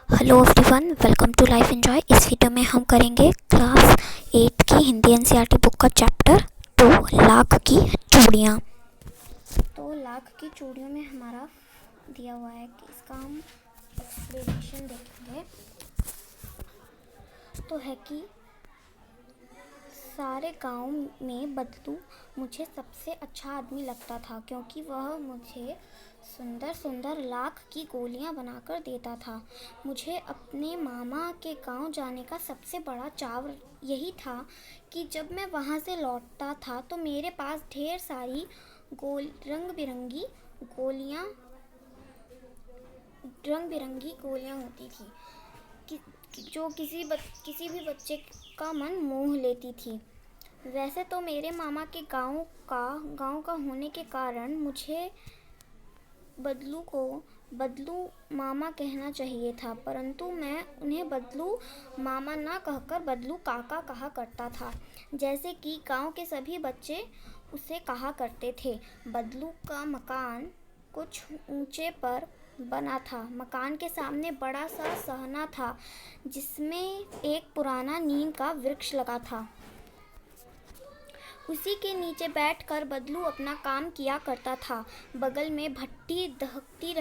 Hello everyone, welcome to life enjoy. इस video में हम करेंगे क्लास 8 की हिंदी एनसीईआरटी बुक का चैप्टर 2 लाख की चूड़ियाँ। तो लाख की चूड़ियों में हमारा दिया हुआ है कि इसका हम एक्सप्लेनेशन देखेंगे। तो है कि सारे गांव में बदलू मुझे सबसे अच्छा आदमी लगता था, क्योंकि वह मुझे सुंदर सुंदर लाख की गोलियां बनाकर देता था। मुझे अपने मामा के गांव जाने का सबसे बड़ा चाव यही था कि जब मैं वहां से लौटता था तो मेरे पास ढेर सारी रंग बिरंगी गोलियां होती थी जो किसी भी बच्चे का मन मोह लेती थी। वैसे तो मेरे मामा के गांव का होने के कारण मुझे बदलू को बदलू मामा कहना चाहिए था, परंतु मैं उन्हें बदलू मामा ना कहकर बदलू काका कहा करता था, जैसे कि गांव के सभी बच्चे उसे कहा करते थे। बदलू का मकान कुछ ऊंचे पर बना था। मकान के सामने बड़ा सा सहना था, जिसमें एक पुराना नीम का वृक्ष लगा था। उसी के नीचे बैठकर बदलू अपना काम किया करता था। बगल में भट्टी दहकती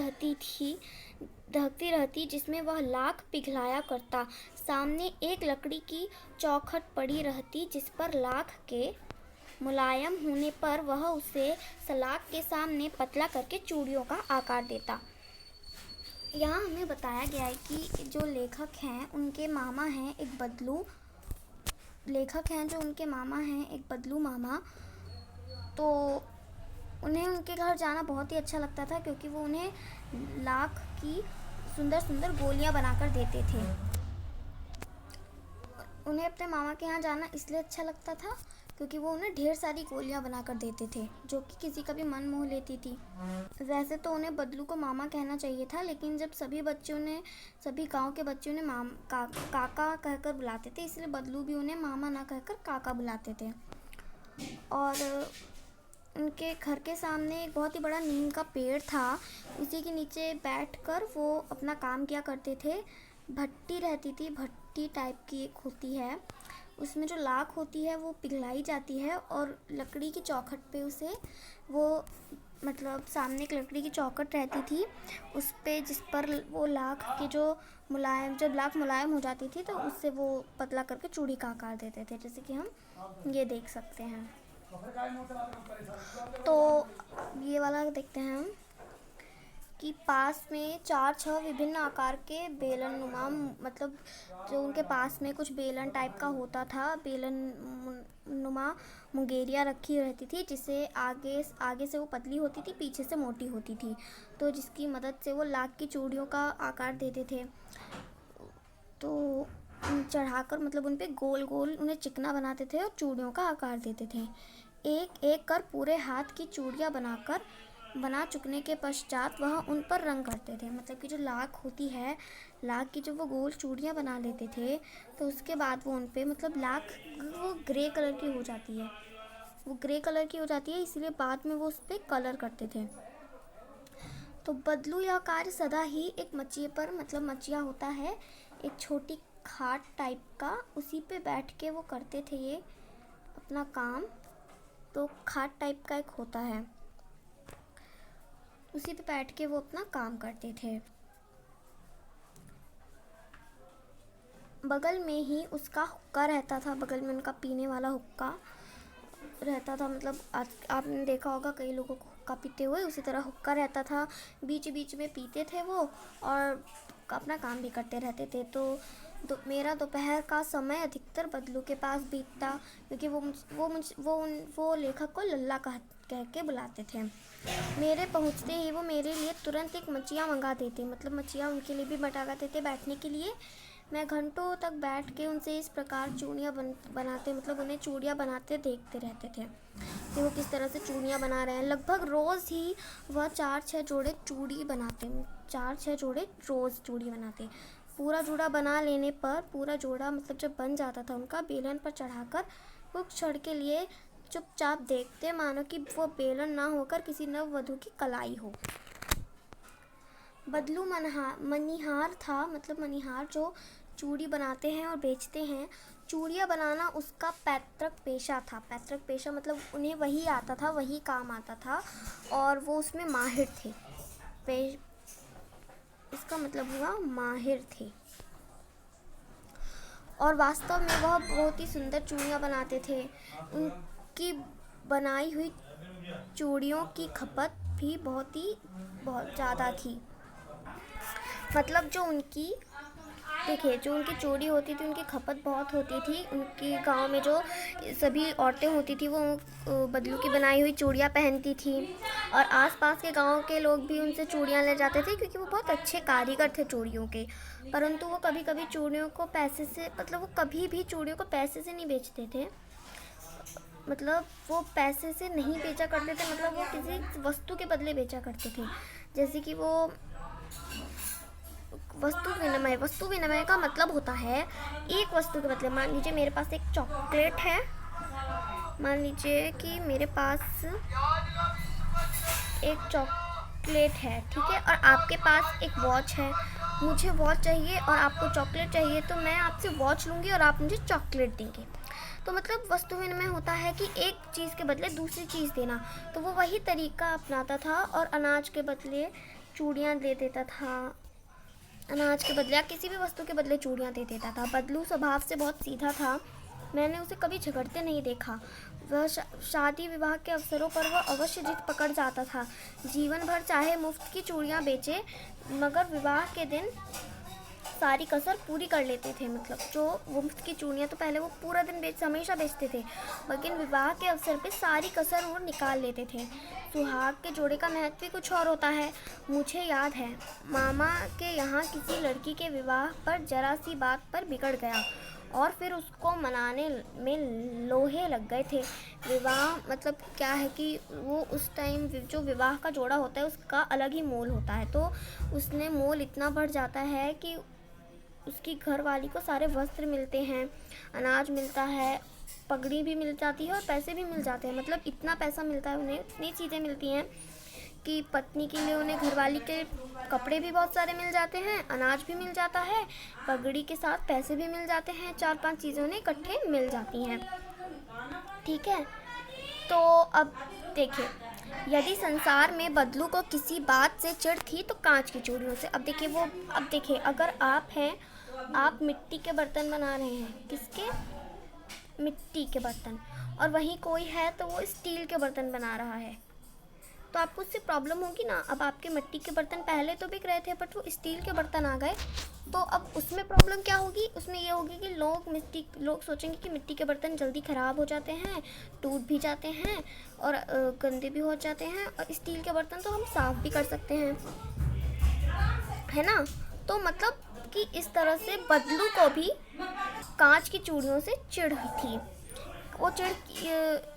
रहती जिसमें वह लाख पिघलाया करता। सामने एक लकड़ी की चौखट पड़ी रहती जिस पर लाख के मुलायम होने पर वह उसे सलाख के सामने पतला करके चूड़ियों का आकार देता। यहाँ हमें बताया गया है कि जो लेखक हैं उनके मामा हैं एक बदलू मामा। तो उन्हें उनके घर जाना बहुत ही अच्छा लगता था, क्योंकि वो उन्हें लाख की सुंदर सुंदर गोलियां बनाकर देते थे। उन्हें अपने मामा के यहाँ जाना इसलिए अच्छा लगता था क्योंकि वो उन्हें ढेर सारी गोलियां बनाकर देते थे, जो कि किसी का भी मन मोह लेती थी। वैसे तो उन्हें बदलू को मामा कहना चाहिए था, लेकिन जब सभी गांव के बच्चे उन्हें काका कहकर बुलाते थे, इसलिए बदलू भी उन्हें मामा ना कहकर काका बुलाते थे। और उनके घर के सामने एक बहुत ही बड़ा नीम का पेड़ था। उसी के नीचे बैठकर वो अपना काम किया करते थे। भट्टी रहती थी, भट्टी टाइप की एक होती है, उसमें जो लाख होती है वो पिघलाई जाती है और लकड़ी की चौखट पे उसे वो सामने एक लकड़ी की चौखट रहती थी, उस पे जिस पर वो लाख के जब लाख मुलायम हो जाती थी तो उससे वो पतला करके चूड़ी का आकार देते थे, जैसे कि हम ये देख सकते हैं। तो ये वाला देखते हैं हम कि पास में 4-6 विभिन्न आकार के बेलन नुमा जो उनके पास में कुछ बेलन टाइप का होता था, बेलन नुमा मुंगेरियाँ रखी रहती थी, जिसे आगे से वो पतली होती थी, पीछे से मोटी होती थी, तो जिसकी मदद से वो लाख की चूड़ियों का आकार देते थे। तो चढ़ाकर उन पे गोल गोल उन्हें चिकना बनाते थे और चूड़ियों का आकार देते थे। एक एक कर पूरे हाथ की चूड़ियाँ बना चुकने के पश्चात वह उन पर रंग करते थे। कि जो लाख होती है, लाख की जब वो गोल चूड़ियाँ बना लेते थे तो उसके बाद वो उन पे लाख वो ग्रे कलर की हो जाती है, इसलिए बाद में वो उस पर कलर करते थे। तो बदलू यह कार्य सदा ही एक मचिए पर मचिया होता है, एक छोटी खाट टाइप का, उसी पे बैठ के वो करते थे ये अपना काम। तो खाट टाइप का एक होता है, उसी पे बैठ के वो अपना काम करते थे। बगल में ही उसका हुक्का रहता था, बगल में उनका पीने वाला हुक्का रहता था। आपने देखा होगा कई लोगों को हुक्का पीते हुए, उसी तरह हुक्का रहता था। बीच बीच में पीते थे वो और अपना काम भी करते रहते थे। तो मेरा दोपहर का समय अधिकतर बदलू के पास बीतता, क्योंकि वो लेखक को लल्ला कह के बुलाते थे। मेरे पहुंचते ही वो मेरे लिए तुरंत एक मचिया मंगा देते, मचिया उनके लिए भी मंगाते थे बैठने के लिए। मैं घंटों तक बैठ के उनसे इस प्रकार चूड़ियाँ बनाते उन्हें चूड़ियाँ बनाते देखते रहते थे कि वो किस तरह से चूड़ियाँ बना रहे हैं। लगभग रोज़ ही वह 4-6 जोड़े रोज़ चूड़ी बनाते। पूरा जोड़ा बना लेने पर पूरा जोड़ा जब बन जाता था उनका, बेलन पर चढ़ाकर वो क्षण के लिए चुपचाप देखते, मानो कि वो बेलन ना होकर किसी नववधू की कलाई हो। बदलू मनिहार था, मतलब मनिहार जो चूड़ी बनाते हैं और बेचते हैं। चूड़ियाँ बनाना उसका पैतृक पेशा था। पैतृक पेशा मतलब उन्हें वही आता था, वही काम आता था और वो उसमें माहिर थे। इसका मतलब हुआ माहिर थे। और वास्तव में वह बहुत ही सुंदर चूड़ियाँ बनाते थे। उनकी बनाई हुई चूड़ियों की खपत भी बहुत ज़्यादा थी। मतलब जो उनकी चूड़ी होती थी, उनकी खपत बहुत होती थी। उनके गांव में जो सभी औरतें होती थी वो बदलू की बनाई हुई चूड़ियाँ पहनती थी और आसपास के गांव के लोग भी उनसे चूड़ियाँ ले जाते थे क्योंकि वो बहुत अच्छे कारीगर थे चूड़ियों के। परंतु वो कभी कभी चूड़ियों को पैसे से, मतलब वो कभी भी चूड़ियों को पैसे से नहीं बेचते थे। मतलब वो पैसे से नहीं बेचा करते थे, मतलब वो किसी वस्तु के बदले बेचा करते थे। जैसे कि वो वस्तु विनिमय का मतलब होता है एक वस्तु के बदले। मान लीजिए मेरे पास एक चॉकलेट है, मान लीजिए कि मेरे पास एक चॉकलेट है, ठीक है, और आपके पास एक वॉच है। मुझे वॉच चाहिए और आपको चॉकलेट चाहिए, तो मैं आपसे वॉच लूँगी और आप मुझे चॉकलेट देंगे। तो मतलब वस्तु विनिमय होता है कि एक चीज़ के बदले दूसरी चीज़ देना। तो वो वही तरीका अपनाता था और अनाज के बदले चूड़ियाँ दे देता था। अनाज के बदले या किसी भी वस्तु के बदले चूड़ियाँ दे देता था। बदलू स्वभाव से बहुत सीधा था। मैंने उसे कभी झगड़ते नहीं देखा। वह शादी विवाह के अवसरों पर वह अवश्य जिद पकड़ जाता था। जीवन भर चाहे मुफ्त की चूड़ियाँ बेचे, मगर विवाह के दिन सारी कसर पूरी कर लेते थे। मतलब जो मुफ्त की चूड़ियाँ तो पहले वो पूरा दिन हमेशा बेचते थे, लेकिन विवाह के अवसर पे सारी कसर वो निकाल लेते थे। सुहाग के जोड़े का महत्व भी कुछ और होता है। मुझे याद है मामा के यहाँ किसी लड़की के विवाह पर जरा सी बात पर बिगड़ गया और फिर उसको मनाने में लोहे लग गए थे। विवाह मतलब क्या है कि वो उस टाइम जो विवाह का जोड़ा होता है उसका अलग ही मोल होता है। तो उसने मोल इतना बढ़ जाता है कि उसकी घरवाली को सारे वस्त्र मिलते हैं, अनाज मिलता है, पगड़ी भी मिल जाती है और पैसे भी मिल जाते हैं। मतलब इतना पैसा मिलता है उन्हें, इतनी चीज़ें मिलती हैं कि पत्नी के लिए उन्हें घरवाली के कपड़े भी बहुत सारे मिल जाते हैं, अनाज भी मिल जाता है, पगड़ी के साथ पैसे भी मिल जाते हैं। 4-5 चीज़ें उन्हें इकट्ठे मिल जाती हैं, ठीक है। तो अब देखिए, यदि संसार में बदलू को किसी बात से चिढ़ थी तो कांच की चूड़ियों से। अब देखिए अगर आप हैं, आप मिट्टी के बर्तन बना रहे हैं, किसके? मिट्टी के बर्तन, और वहीं कोई है तो वो स्टील के बर्तन बना रहा है, तो आपको उससे प्रॉब्लम होगी ना। अब आपके मिट्टी के बर्तन पहले तो बिक रहे थे बट वो स्टील के बर्तन आ गए, तो अब उसमें प्रॉब्लम क्या होगी? उसमें ये होगी कि लोग सोचेंगे कि मिट्टी के बर्तन जल्दी ख़राब हो जाते हैं, टूट भी जाते हैं और गंदे भी हो जाते हैं, और स्टील के बर्तन तो हम साफ़ भी कर सकते हैं, है ना। तो मतलब कि इस तरह से बदलू को भी कांच की चूड़ियों से चिढ़ थी। वो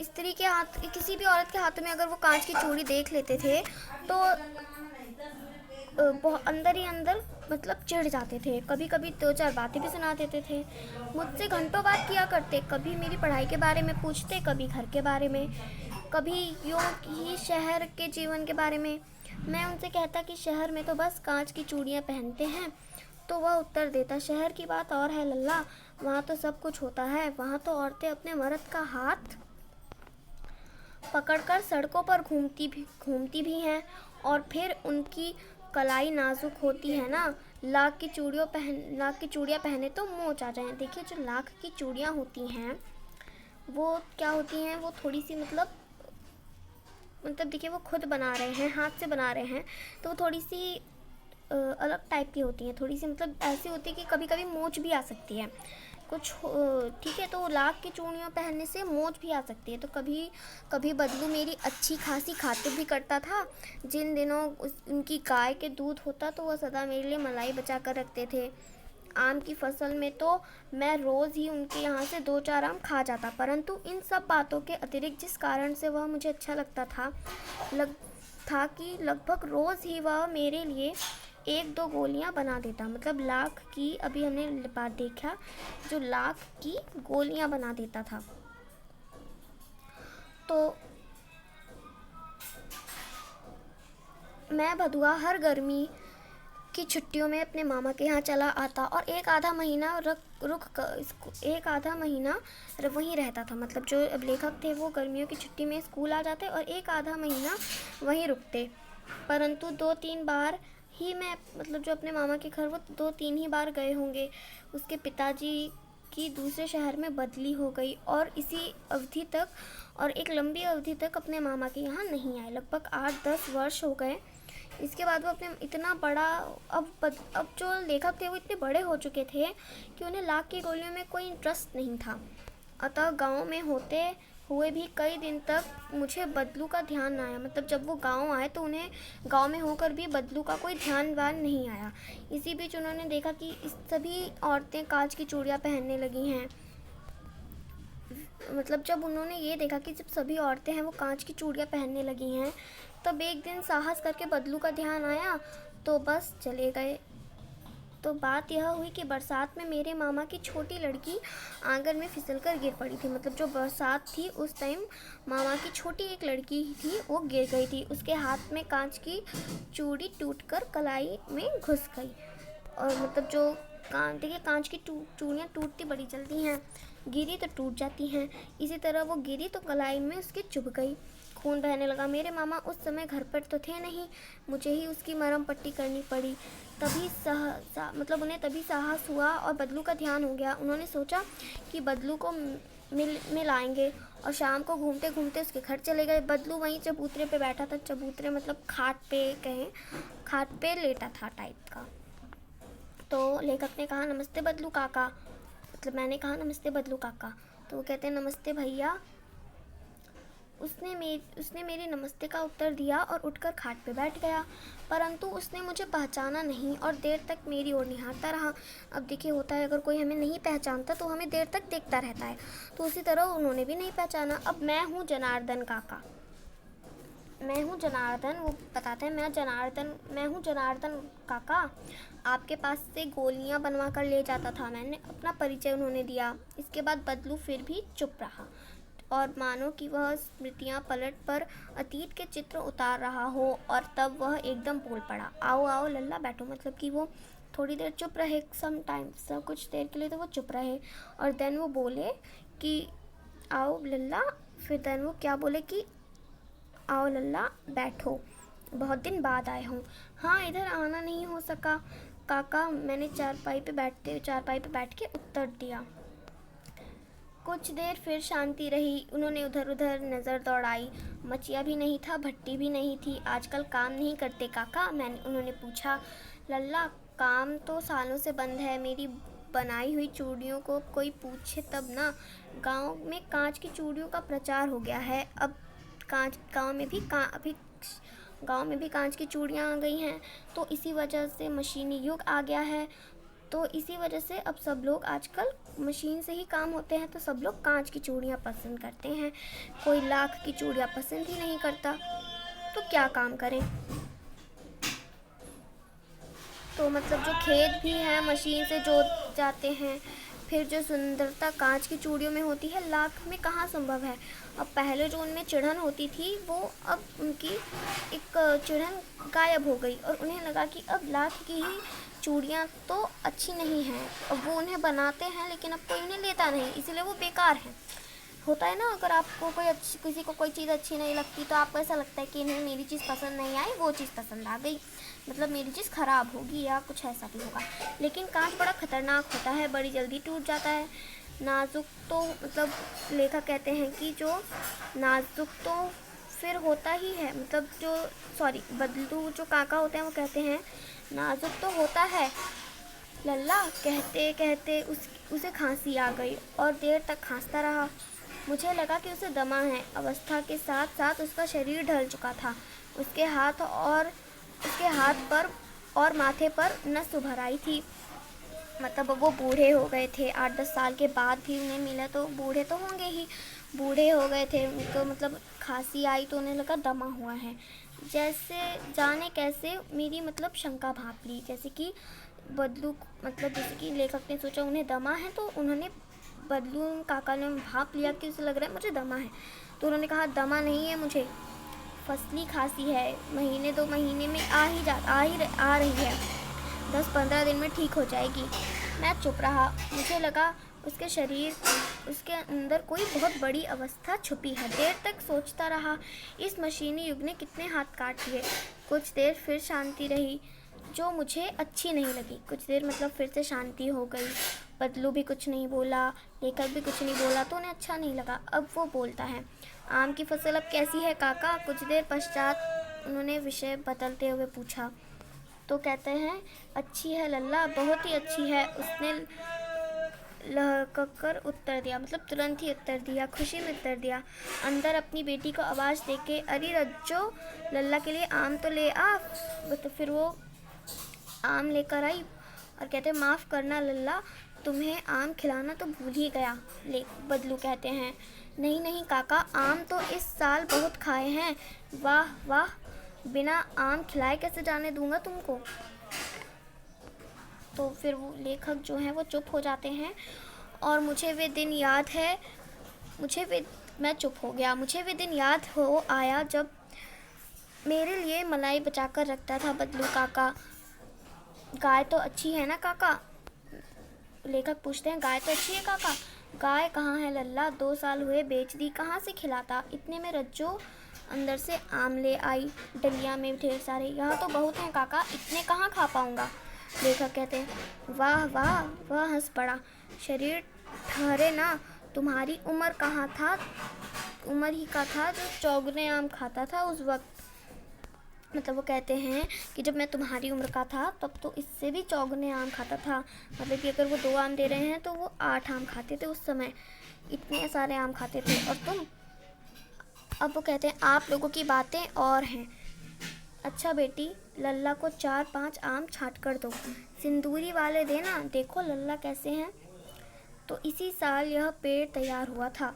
स्त्री के हाथ, किसी भी औरत के हाथ में अगर वो कांच की चूड़ी देख लेते थे तो बहुत अंदर ही अंदर मतलब चिढ़ जाते थे। कभी कभी 2-4 बातें भी सुना देते थे। मुझसे घंटों बात किया करते, कभी मेरी पढ़ाई के बारे में पूछते, कभी घर के बारे में, कभी यूँ ही शहर के जीवन के बारे में। मैं उनसे कहता कि शहर में तो बस कांच की चूड़ियाँ पहनते हैं, तो वह उत्तर देता, शहर की बात और है लल्ला, वहाँ तो सब कुछ होता है। वहाँ तो औरतें अपने मर्द का हाथ पकड़कर सड़कों पर घूमती भी हैं, और फिर उनकी कलाई नाजुक होती है ना। लाख की चूड़ियाँ पहने तो मोच आ जाए। देखिए जो लाख की चूड़ियाँ होती हैं वो क्या होती हैं, वो थोड़ी सी मतलब देखिए वो खुद बना रहे हैं, हाथ से बना रहे हैं, तो वो थोड़ी सी अलग टाइप की होती हैं। थोड़ी सी मतलब ऐसी होती है कि कभी कभी मोच भी आ सकती है कुछ, ठीक है। तो लाख की चूड़ियाँ पहनने से मोच भी आ सकती है। तो कभी कभी बदलू मेरी अच्छी खासी खातिर भी करता था। जिन दिनों उनकी गाय के दूध होता तो वह सदा मेरे लिए मलाई बचा कर रखते थे। आम की फसल में तो मैं रोज़ ही उनके यहाँ से 2-4 आम खा जाता, परंतु इन सब बातों के अतिरिक्त जिस कारण से वह मुझे अच्छा लगता था कि लगभग रोज़ ही वह मेरे लिए 1-2 गोलियां बना देता। मतलब लाख की, अभी हमने बात देखा, जो लाख की गोलियां बना देता था। तो मैं भदुआ हर गर्मी की छुट्टियों में अपने मामा के यहाँ चला आता और एक आधा महीना वहीं रहता था। मतलब जो अब लेखक थे वो गर्मियों की छुट्टी में स्कूल आ जाते और एक आधा महीना वहीं रुकते। परंतु 2-3 बार ही मैं मतलब जो अपने मामा के घर वो 2-3 ही बार गए होंगे। उसके पिताजी की दूसरे शहर में बदली हो गई और इसी अवधि तक और एक लंबी अवधि तक अपने मामा के यहाँ नहीं आए। लगभग 8-10 वर्ष हो गए। इसके बाद वो अपने इतना बड़ा अब जो लेखक थे वो इतने बड़े हो चुके थे कि उन्हें लाख की गोलियों में कोई इंटरेस्ट नहीं था। अतः गांव में होते हुए भी कई दिन तक मुझे बदलू का ध्यान न आया। मतलब जब वो गांव आए तो उन्हें गांव में होकर भी बदलू का कोई ध्यान वान नहीं आया। इसी बीच उन्होंने देखा कि इस सभी औरतें कांच की चूड़ियाँ पहनने लगी हैं। मतलब जब उन्होंने ये देखा कि जब सभी औरतें हैं वो कांच की चूड़ियाँ पहनने लगी हैं, तब एक दिन साहस करके बदलू का ध्यान आया तो बस चले गए। तो बात यह हुई कि बरसात में मेरे मामा की छोटी लड़की आंगन में फिसलकर गिर पड़ी थी। मतलब जो बरसात थी उस टाइम मामा की छोटी एक लड़की थी वो गिर गई थी। उसके हाथ में कांच की चूड़ी टूटकर कलाई में घुस गई। और मतलब जो देखिए कांच की चूड़ियाँ टूटती बड़ी जल्दी हैं, गिरी तो टूट जाती हैं। इसी तरह वो गिरी तो कलाई में उसके चुभ गई, खून बहने लगा। मेरे मामा उस समय घर पर तो थे नहीं, मुझे ही उसकी मरहम पट्टी करनी पड़ी। मतलब उन्हें तभी साहस हुआ और बदलू का ध्यान हो गया। उन्होंने सोचा कि बदलू को मिल आएंगे और शाम को घूमते घूमते उसके घर चले गए। बदलू वहीं चबूतरे पे बैठा था। चबूतरे मतलब खाट पे लेटा था टाइप का। तो लेखक ने कहा, नमस्ते बदलू काका। मतलब मैंने कहा, नमस्ते बदलू काका। तो वो कहते हैं, नमस्ते भैया। उसने मेरे नमस्ते का उत्तर दिया और उठकर खाट पे बैठ गया। परंतु उसने मुझे पहचाना नहीं और देर तक मेरी ओर निहारता रहा। अब देखिए होता है, अगर कोई हमें नहीं पहचानता तो हमें देर तक देखता रहता है। तो उसी तरह उन्होंने भी नहीं पहचाना। अब मैं हूँ जनार्दन काका, मैं हूँ जनार्दन। वो बताते हैं, मैं हूँ जनार्दन काका, आपके पास से गोलियाँ बनवा कर ले जाता था। मैंने अपना परिचय उन्होंने दिया। इसके बाद बदलू फिर भी चुप रहा और मानो कि वह स्मृतियाँ पलट पर अतीत के चित्र उतार रहा हो। और तब वह एकदम बोल पड़ा, आओ आओ लल्ला बैठो। मतलब कि वो थोड़ी देर चुप रहे, सब कुछ देर के लिए तो वो चुप रहे। और देन वो बोले कि आओ लल्ला। फिर देन वो क्या बोले कि आओ लल्ला बैठो, बहुत दिन बाद आए हूँ। हाँ, इधर आना नहीं हो सका काका, मैंने चारपाई पे बैठ के उत्तर दिया। कुछ देर फिर शांति रही। उन्होंने उधर उधर नज़र दौड़ाई। मचिया भी नहीं था, भट्टी भी नहीं थी। आजकल काम नहीं करते काका? उन्होंने पूछा। लल्ला, काम तो सालों से बंद है। मेरी बनाई हुई चूड़ियों को कोई पूछे तब ना। गांव में कांच की चूड़ियों का प्रचार हो गया है। अब गांव में भी कांच की चूड़ियाँ आ गई हैं। तो इसी वजह से मशीनी युग आ गया है। तो इसी वजह से अब सब लोग आजकल मशीन से ही काम होते हैं। तो सब लोग कांच की चूड़ियाँ पसंद करते हैं, कोई लाख की चूड़ियाँ पसंद ही नहीं करता। तो क्या काम करें? तो मतलब जो खेत भी हैं मशीन से जोत जाते हैं। फिर जो सुंदरता कांच की चूड़ियों में होती है, लाख में कहाँ संभव है। अब पहले जो उनमें चिढ़न होती थी वो अब उनकी एक चिढ़न गायब हो गई और उन्हें लगा कि अब लाख की ही चूड़ियाँ तो अच्छी नहीं हैं। अब वो उन्हें बनाते हैं लेकिन अब कोई उन्हें लेता नहीं, इसीलिए वो बेकार हैं। होता है ना, अगर आपको किसी को कोई चीज़ अच्छी नहीं लगती तो आपको ऐसा लगता है कि नहीं, मेरी चीज़ पसंद नहीं आई, वो चीज़ पसंद आ गई, मतलब मेरी चीज़ ख़राब होगी या कुछ ऐसा भी होगा। लेकिन कांच बड़ा ख़तरनाक होता है, बड़ी जल्दी टूट जाता है। नाजुक तो मतलब लेखक कहते हैं कि जो नाजुक तो फिर होता ही है। मतलब बदलू जो काका होते हैं वो कहते हैं नाजुक तो होता है लल्ला। कहते कहते उसे खांसी आ गई और देर तक खांसता रहा। मुझे लगा कि उसे दमा है। अवस्था के साथ साथ उसका शरीर ढल चुका था। उसके हाथ पर और माथे पर नस उभर आई थी। मतलब वो बूढ़े हो गए थे। 8-10 साल के बाद भी उन्हें मिला तो बूढ़े तो होंगे ही, बूढ़े हो गए थे उनको। मतलब खांसी आई तो उन्हें लगा दमा हुआ है। जैसे जाने कैसे मेरी मतलब शंका भाप ली। जैसे कि लेखक ने सोचा उन्हें दमा है, तो उन्होंने बदलू काका ने भाप लिया कि उसे लग रहा है मुझे दमा है। तो उन्होंने कहा, दमा नहीं है मुझे, फसली खांसी है, 1-2 महीने में आ रही है। 10-15 दिन में ठीक हो जाएगी। मैं चुप रहा। मुझे लगा उसके अंदर कोई बहुत बड़ी अवस्था छुपी है। देर तक सोचता रहा, इस मशीनी युग ने कितने हाथ काट लिए। कुछ देर फिर शांति रही, जो मुझे अच्छी नहीं लगी। कुछ देर मतलब फिर से शांति हो गई। बदलू भी कुछ नहीं बोला, लेखक भी कुछ नहीं बोला, तो उन्हें अच्छा नहीं लगा। अब वो बोलता है, आम की फसल अब कैसी है काका? कुछ देर पश्चात उन्होंने विषय बदलते हुए पूछा। तो कहते हैं, अच्छी है लल्ला, बहुत ही अच्छी है। उसने लहकर उत्तर दिया, मतलब तुरंत ही उत्तर दिया, खुशी में उत्तर दिया। अंदर अपनी बेटी को आवाज़ देके, अरे रज्जो, लल्ला के लिए आम तो ले आ। तो फिर वो आम लेकर आई और कहते, माफ़ करना लल्ला, तुम्हें आम खिलाना तो भूल ही गया। बदलू कहते हैं, नहीं नहीं काका, आम तो इस साल बहुत खाए हैं। वाह वाह, बिना आम खिलाए कैसे जाने दूंगा तुमको। तो फिर वो लेखक जो हैं वो चुप हो जाते हैं। और मुझे वे दिन याद है, मैं चुप हो गया। मुझे वे दिन याद हो आया जब मेरे लिए मलाई बचा कर रखता था बदलू काका। गाय तो अच्छी है ना काका? लेखक पूछते हैं, गाय तो अच्छी है काका? गाय कहाँ है लल्ला, 2 साल हुए बेच दी, कहाँ से खिलाता। इतने में रज्जो अंदर से आम ले आई, डलिया में ढेर सारे। यहाँ तो बहुत हैं काका, इतने कहाँ खा पाऊँगा। लेखक कहते हैं, वाह वाह, वह हंस पड़ा। शरीर ठहरे ना, तुम्हारी उम्र कहाँ था, उम्र ही का था जो चौगुने आम खाता था उस वक्त। मतलब वो कहते हैं कि जब मैं तुम्हारी उम्र का था तब तो इससे भी चौगुने आम खाता था। मतलब कि अगर वो 2 आम दे रहे हैं तो वो 8 आम खाते थे उस समय, इतने सारे आम खाते थे। और तुम, अब वो कहते हैं, आप लोगों की बातें और हैं। अच्छा बेटी, लल्ला को 4-5 आम छाट कर दो, सिंदूरी वाले देना, देखो लल्ला कैसे हैं। तो इसी साल यह पेड़ तैयार हुआ था।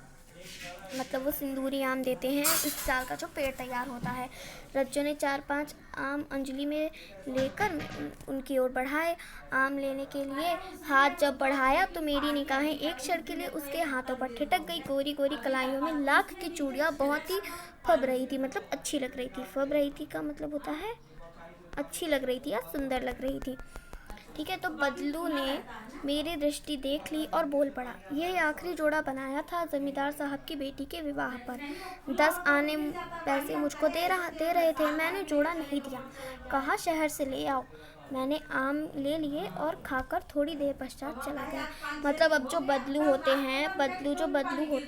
मतलब वो सिंदूरी आम देते हैं इस साल का जो पेड़ तैयार होता है। रज्जो ने 4-5 आम अंजलि में लेकर उनकी ओर बढ़ाए। आम लेने के लिए हाथ जब बढ़ाया तो मेरी निगाहें एक क्षण के लिए उसके हाथों पर ठिठक गई। गोरी गोरी कलाइयों में लाख की चूड़ियाँ बहुत ही फब रही थी, मतलब अच्छी लग रही थी। फब रही थी का मतलब होता है अच्छी लग रही थी या सुंदर लग रही थी। ठीक है, तो बदलू ने मेरी दृष्टि देख ली और बोल पड़ा, यह आखिरी जोड़ा बनाया था जमींदार साहब की बेटी के विवाह पर। 10 आने पैसे मुझको दे रहे थे, मैंने जोड़ा नहीं दिया, कहा शहर से ले आओ। मैंने आम ले लिए और खाकर थोड़ी देर पश्चात चला गया। मतलब अब जो बदलू होते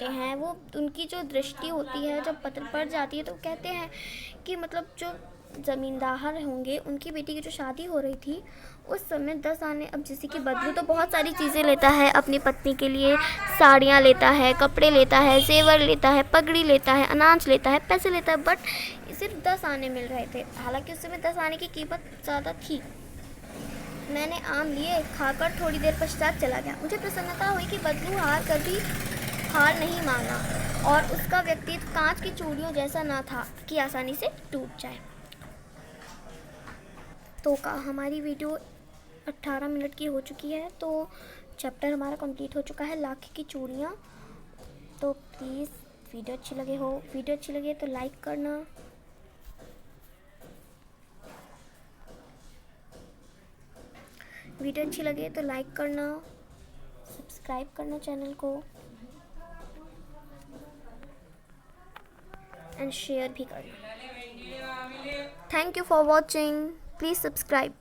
हैं वो, उनकी जो दृष्टि होती है जब पत्र पड़ जाती है तो कहते हैं कि मतलब जो ज़मींदार होंगे उनकी बेटी की जो शादी हो रही थी उस समय 10 आने, अब जैसे कि बदलू तो बहुत सारी चीज़ें लेता है अपनी पत्नी के लिए, साड़ियाँ लेता है, कपड़े लेता है, जेवर लेता है, पगड़ी लेता है, अनाज लेता है, पैसे लेता है, बट सिर्फ 10 आने मिल रहे थे। हालांकि उस समय 10 आने की कीमत ज़्यादा थी। मैंने आम लिए, खाकर थोड़ी देर पश्चात चला गया। मुझे प्रसन्नता हुई कि बदलू कभी हार नहीं माना और उसका व्यक्तित्व कांच की चूड़ियों जैसा ना था कि आसानी से टूट जाए। तो हमारी वीडियो 18 मिनट की हो चुकी है, तो चैप्टर हमारा कंप्लीट हो चुका है, लाख की चूड़ियाँ। तो प्लीज़ वीडियो अच्छी लगे तो लाइक करना, सब्सक्राइब करना चैनल को एंड शेयर भी करना। Thank you for watching, please subscribe.